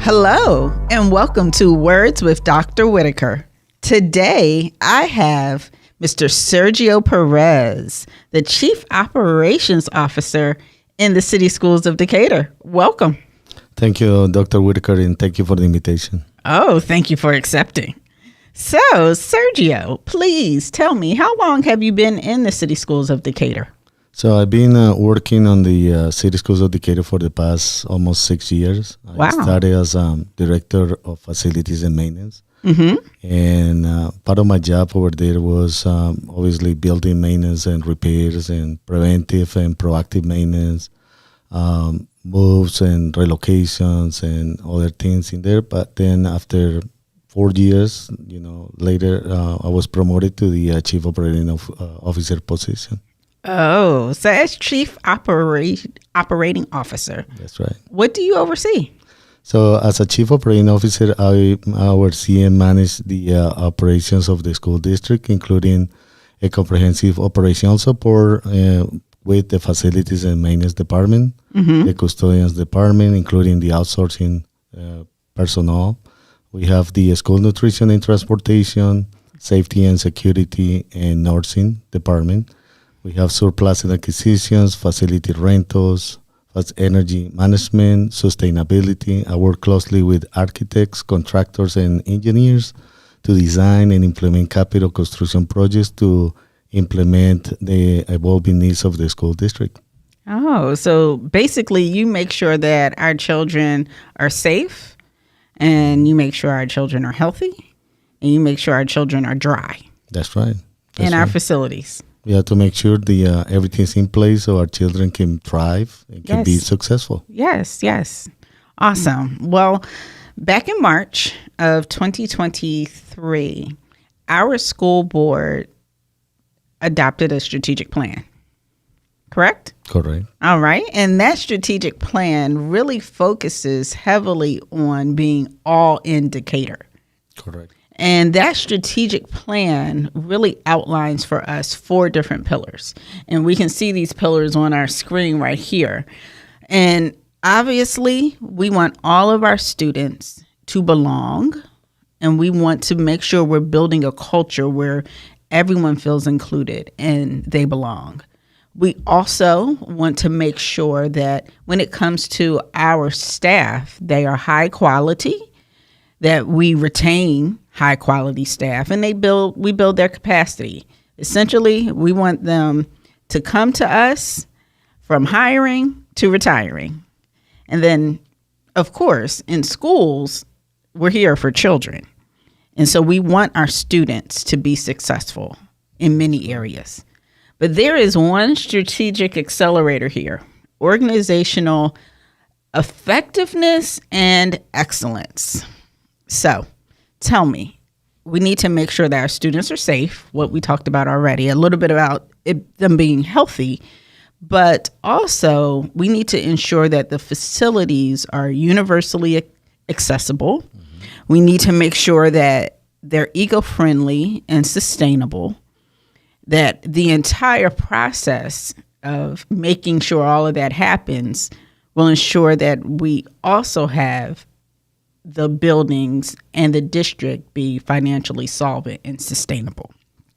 Hello, and welcome to Words with Dr. Whitaker. Today, I have Mr. Sergio Perez, the Chief Operations Officer in the City Schools of Decatur. Welcome. Thank you, Dr. Whitaker, and thank you for the invitation. Oh, thank you for accepting. So, Sergio, please tell me, how long have you been in the City Schools of Decatur? So I've been working on the City Schools of Decatur for the past almost 6 years. Wow. I started as Director of Facilities and Maintenance. Mm-hmm. And part of my job over there was obviously building maintenance and repairs and preventive and proactive maintenance, moves and relocations and other things in there. But then after 4 years, later, I was promoted to the Chief Operating Officer position. Oh, so as Chief Operating Officer. That's right. What do you oversee? So as a Chief Operating Officer, I oversee and manage the operations of the school district, including a comprehensive operational support with the Facilities and Maintenance Department, the Custodians Department, including the outsourcing personnel. We have the School Nutrition and Transportation, Safety and Security, and Nursing Department. We have surplus and acquisitions, facility rentals, energy management, sustainability. I work closely with architects, contractors, and engineers to design and implement capital construction projects to implement the evolving needs of the school district. Oh, so basically you make sure that our children are safe, and you make sure our children are healthy, and you make sure our children are dry. That's right. In our facilities. We have to make sure everything's in place so our children can thrive and can be successful. Yes. Awesome. Well, back in March of 2023, our school board adopted a strategic plan. Correct? Correct. All right. And that strategic plan really focuses heavily on being all in Decatur. Correct. And that strategic plan really outlines for us 4 different pillars. And we can see these pillars on our screen right here. And obviously, we want all of our students to belong. And we want to make sure we're building a culture where everyone feels included and they belong. We also want to make sure that when it comes to our staff, they are high quality, that we retain high quality staff, and we build their capacity. Essentially, we want them to come to us from hiring to retiring. And then, of course, in schools, we're here for children. And so we want our students to be successful in many areas. But there is one strategic accelerator here: organizational effectiveness and excellence. So tell me, we need to make sure that our students are safe, what we talked about already, a little bit about them being healthy, but also we need to ensure that the facilities are universally accessible. Mm-hmm. We need to make sure that they're eco-friendly and sustainable, that the entire process of making sure all of that happens will ensure that we also have the buildings and the district be financially solvent and sustainable.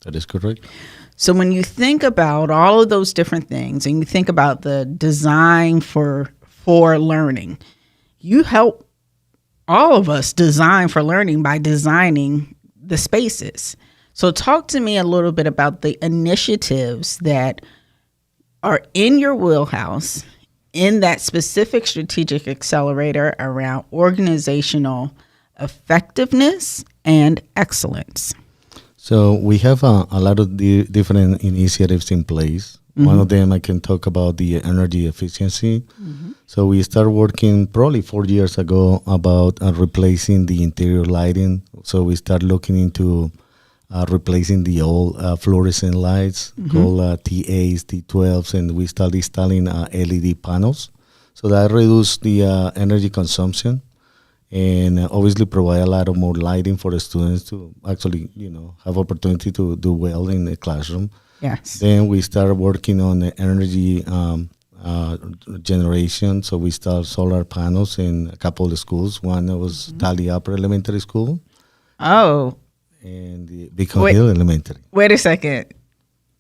That is correct. So when you think about all of those different things and you think about the design for learning, you help all of us design for learning by designing the spaces. So talk to me a little bit about the initiatives that are in your wheelhouse in that specific strategic accelerator around organizational effectiveness and excellence. So we have a lot of different initiatives in place. Mm-hmm. One of them, I can talk about the energy efficiency. Mm-hmm. So we started working probably 4 years ago about replacing the interior lighting. So we started looking into replacing the old fluorescent lights called TAs, T12s, and we started installing LED panels. So that reduced the energy consumption and obviously provide a lot of more lighting for the students to actually, have opportunity to do well in the classroom. Yes. Then we started working on the energy generation. So we installed solar panels in a couple of the schools. One was Tally Upper Elementary School Oh, and the Beacon wait, Hill Elementary. wait a second.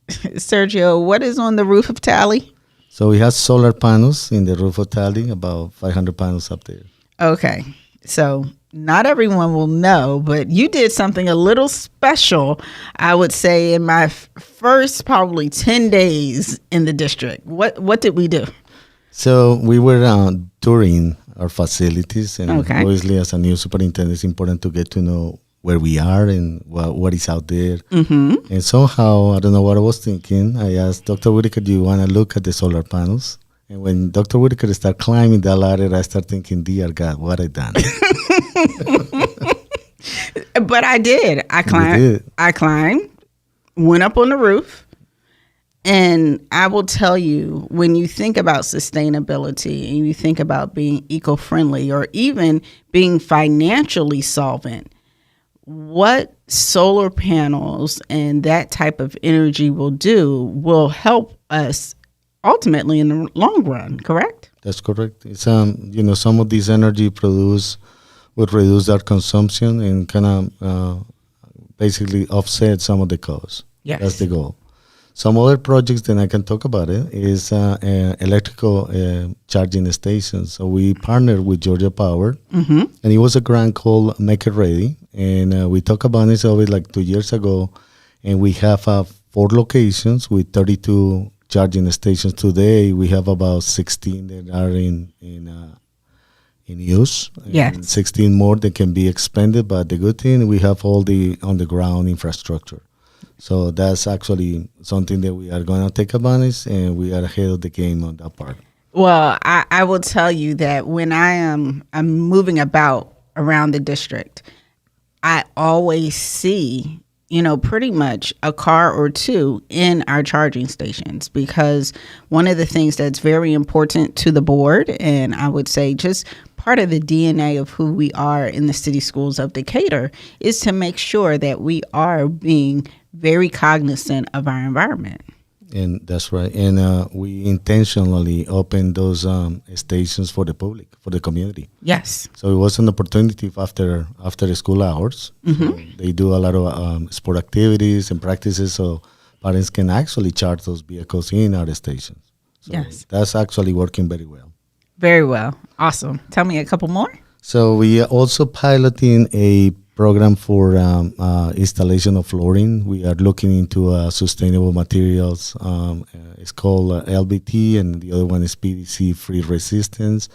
Sergio, what is on the roof of Tally? So we have solar panels in the roof of Tally, about 500 panels up there. Okay. So not everyone will know, but you did something a little special, I would say, in my first probably 10 days in the district. What did we do? So we were touring our facilities, and Okay. obviously, as a new superintendent, it's important to get to know where we are and what is out there. Mm-hmm. And somehow, I don't know what I was thinking. I asked Dr. Whitaker, "Do you want to look at the solar panels?" And when Dr. Whitaker started climbing that ladder, I started thinking, "Dear God, what I done?" But I did. I climbed. did. I climbed, went up on the roof. And I will tell you, when you think about sustainability and you think about being eco-friendly or even being financially solvent, what solar panels and that type of energy will do will help us ultimately in the long run, correct? That's correct. It's some of this energy produced would reduce our consumption and kind of basically offset some of the costs. Yes. That's the goal. Some other projects that I can talk about is electrical charging stations. So we partnered with Georgia Power, and it was a grant called Make It Ready. And we talked about this over like 2 years ago, and we have 4 locations with 32 charging stations today. We have about 16 that are in use, Yes. and 16 more that can be expanded. But the good thing, we have all the on the ground infrastructure. So that's actually something that we are going to take advantage, and we are ahead of the game on that part. Well, I will tell you that when I'm moving about around the district, I always see, pretty much a car or two in our charging stations, because one of the things that's very important to the board, and I would say just part of the DNA of who we are in the city schools of Decatur, is to make sure that we are being very cognizant of our environment. And that's right. And we intentionally opened those stations for the public, for the community. Yes. So it was an opportunity after the school hours. So they do a lot of sport activities and practices, so parents can actually charge those vehicles in our stations. So Yes. that's actually working very well. Very well. Awesome. Tell me a couple more. So we are also piloting a program for installation of flooring. We are looking into sustainable materials. It's called LBT, and the other one is PVC-free resistance.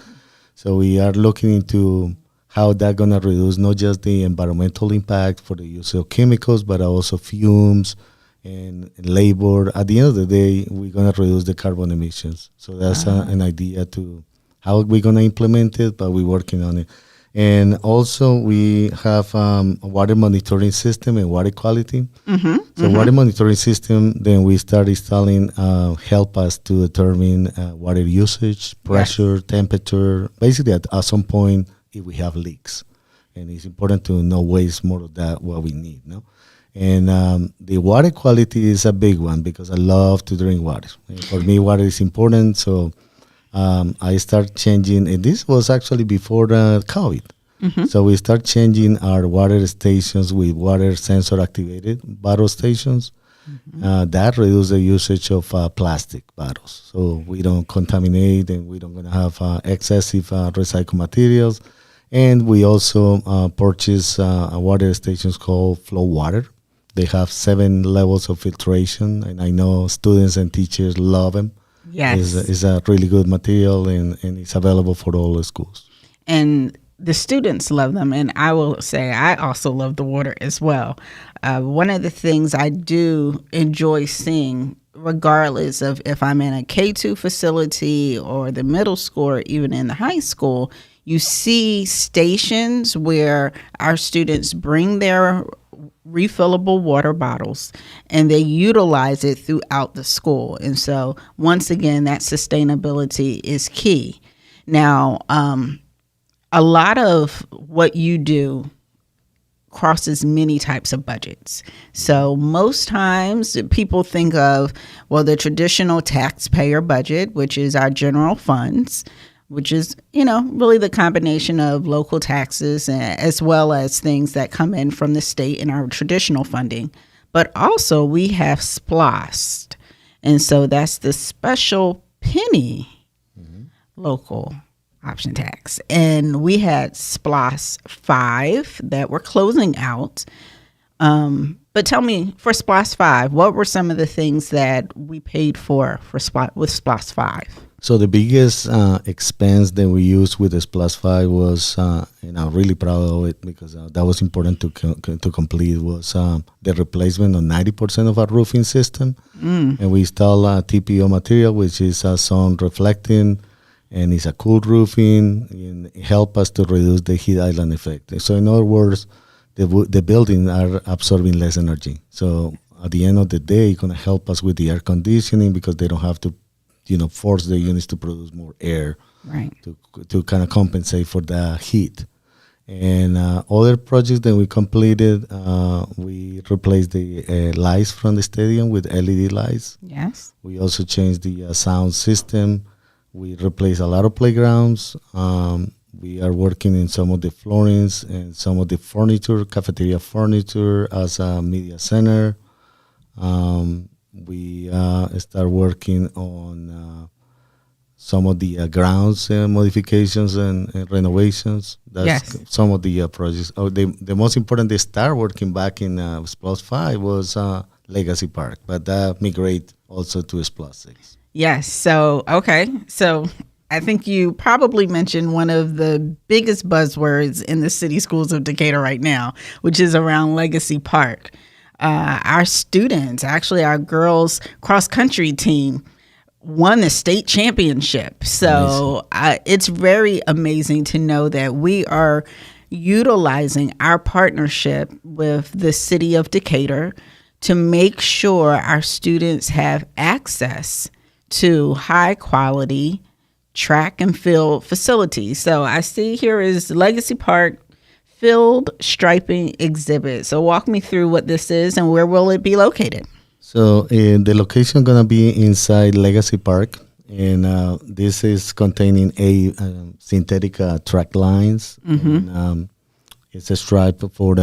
So we are looking into how that's going to reduce not just the environmental impact for the use of chemicals, but also fumes and labor. At the end of the day, we're going to reduce the carbon emissions. So that's an idea to how we're going to implement it, but we're working on it. And also we have a water monitoring system and water quality. So water monitoring system, then we start installing, help us to determine water usage, pressure, temperature, basically at some point if we have leaks. And it's important to not waste more of that what we need, no? And the water quality is a big one because I love to drink water. And for me, water is important, so I start changing, and this was actually before COVID. So we start changing our water stations with water sensor activated bottle stations. That reduces the usage of plastic bottles. So we don't contaminate, and we don't going to have excessive recycled materials. And we also purchase water stations called Flow Water. They have 7 levels of filtration, and I know students and teachers love them. Yes. It's a really good material, and it's available for all the schools. And the students love them. And I will say I also love the water as well. One of the things I do enjoy seeing, regardless of if I'm in a K-2 facility or the middle school or even in the high school, you see stations where our students bring their refillable water bottles and they utilize it throughout the school. And so once again, that sustainability is key. Now, a lot of what you do crosses many types of budgets. So most times people think of, well, the traditional taxpayer budget, which is our general funds, which is, really the combination of local taxes as well as things that come in from the state in our traditional funding. But also we have SPLOST. And so that's the special penny local option tax. And we had SPLOST 5 that we're closing out. But tell me, for SPLOST 5, what were some of the things that we paid with SPLOST 5? So the biggest expense that we used with the SPLOST 5 was, and I'm really proud of it because that was important to complete, was the replacement of 90% of our roofing system. And we installed TPO material, which is sun reflecting, and it's a cool roofing, and it helps us to reduce the heat island effect. So in other words, the buildings are absorbing less energy. So at the end of the day, it's going to help us with the air conditioning because they don't have to, force the units to produce more air, right, to kind of compensate for the heat. And other projects that we completed, we replaced the lights from the stadium with LED lights. Yes. We also changed the sound system. We replaced a lot of playgrounds. We are working in some of the floorings and some of the furniture, cafeteria furniture as a media center. We start working on some of the grounds modifications and renovations. That's some of the projects. The most important, they start working back in SPLOST 5 was Legacy Park, but that migrate also to SPLOST 6. Yes. So, okay. So I think you probably mentioned one of the biggest buzzwords in the city schools of Decatur right now, which is around Legacy Park. Our students, actually our girls cross country team, won the state championship. So it's very amazing to know that we are utilizing our partnership with the city of Decatur to make sure our students have access to high quality track and field facilities. So I see here is Legacy Park Field Striping Exhibit. So walk me through what this is and where will it be located? So the location going to be inside Legacy Park, and this is containing synthetic track lines. And, it's a stripe for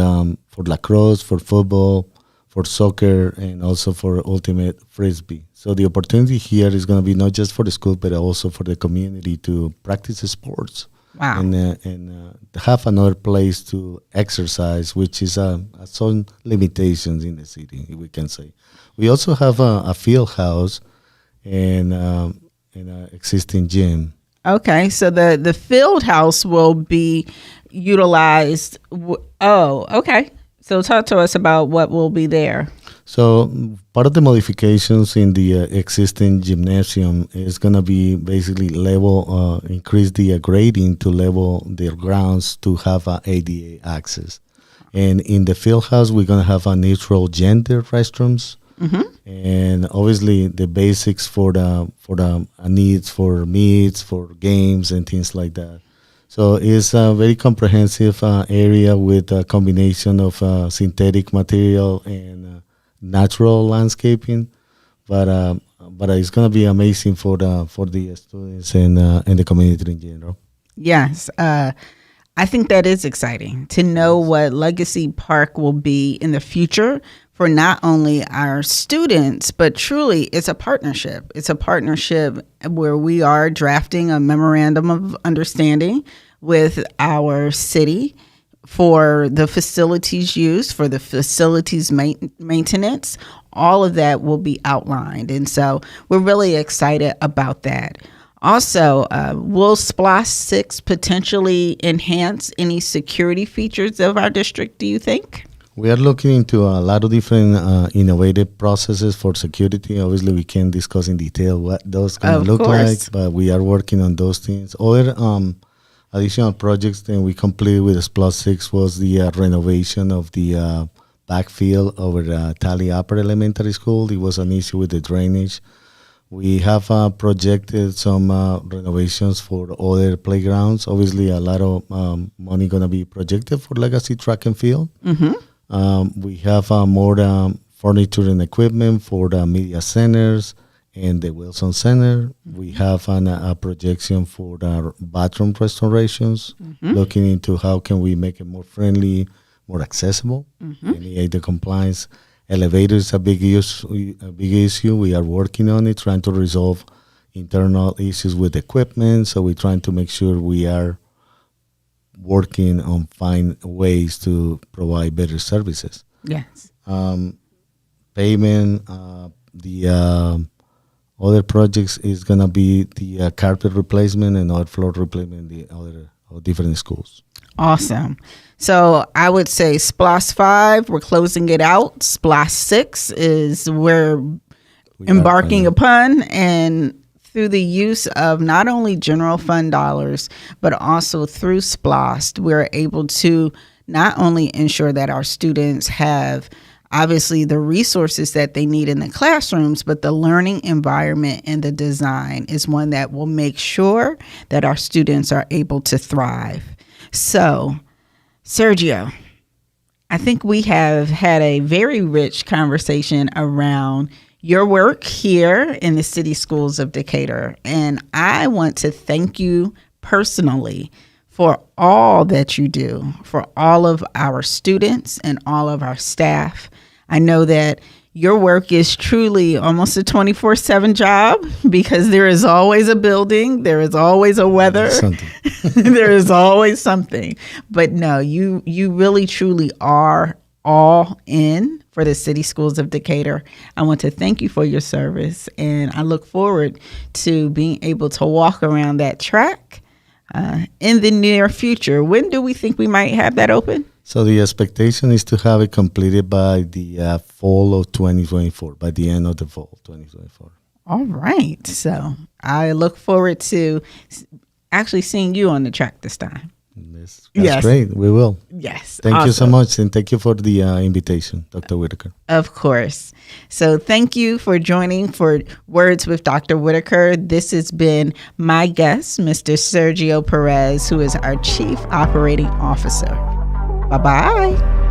lacrosse, for football, for soccer, and also for ultimate frisbee. So the opportunity here is going to be not just for the school, but also for the community to practice sports. Wow. And have another place to exercise, which is some limitations in the city, we can say. We also have a field house and an existing gym. Okay, so the field house will be utilized. Okay. So talk to us about what will be there. So part of the modifications in the existing gymnasium is going to be basically increase the grading to level the grounds to have ADA access. And in the field house, we're going to have a neutral gender restrooms. And obviously the basics for the needs for meets, for games and things like that. So it's a very comprehensive area with a combination of synthetic material and natural landscaping, but it's going to be amazing for the students and the community in general. Yes, I think that is exciting to know what Legacy Park will be in the future for not only our students, but truly it's a partnership. It's a partnership where we are drafting a memorandum of understanding with our city for the facilities used, for the facilities maintenance. All of that will be outlined. And so we're really excited about that. Also, will SPLOST 6 potentially enhance any security features of our district, do you think? We are looking into a lot of different innovative processes for security. Obviously, we can't discuss in detail what those going to look like, but we are working on those things. Other additional projects that we completed with SPLOST 6 was the renovation of the backfield over Tally Upper Elementary School. It was an issue with the drainage. We have projected some renovations for other playgrounds. Obviously, a lot of money going to be projected for Legacy Track and Field. We have more furniture and equipment for the media centers and the Wilson Center. We have a projection for the bathroom restorations, looking into how can we make it more friendly, more accessible, and ADA compliance. Elevator is a big issue. We are working on it, trying to resolve internal issues with equipment. So we're trying to make sure we are working on find ways to provide better services. Yes. Payment, the other projects is gonna be the carpet replacement and other floor replacement in the other different schools. Awesome. So I would say SPLOS 5, we're closing it out. SPLOS 6 is we're embarking upon, and through the use of not only general fund dollars, but also through SPLOS, we're able to not only ensure that our students have obviously the resources that they need in the classrooms, but the learning environment and the design is one that will make sure that our students are able to thrive. So, Sergio, I think we have had a very rich conversation around your work here in the City Schools of Decatur. And I want to thank you personally for all that you do, for all of our students and all of our staff. I know that your work is truly almost a 24/7 job because there is always a building, there is always a weather, there is always something. But no, you really truly are all in for the City Schools of Decatur. I want to thank you for your service, and I look forward to being able to walk around that track in the near future. When do we think we might have that open? So the expectation is to have it completed by the fall of 2024, by the end of the fall 2024. All right. So I look forward to actually seeing you on the track this time. That's great. We will. Yes. Thank you so much. And thank you for the invitation, Dr. Whitaker. Of course. So thank you for joining for Words with Dr. Whitaker. This has been my guest, Mr. Sergio Perez, who is our Chief Operating Officer. Bye-bye.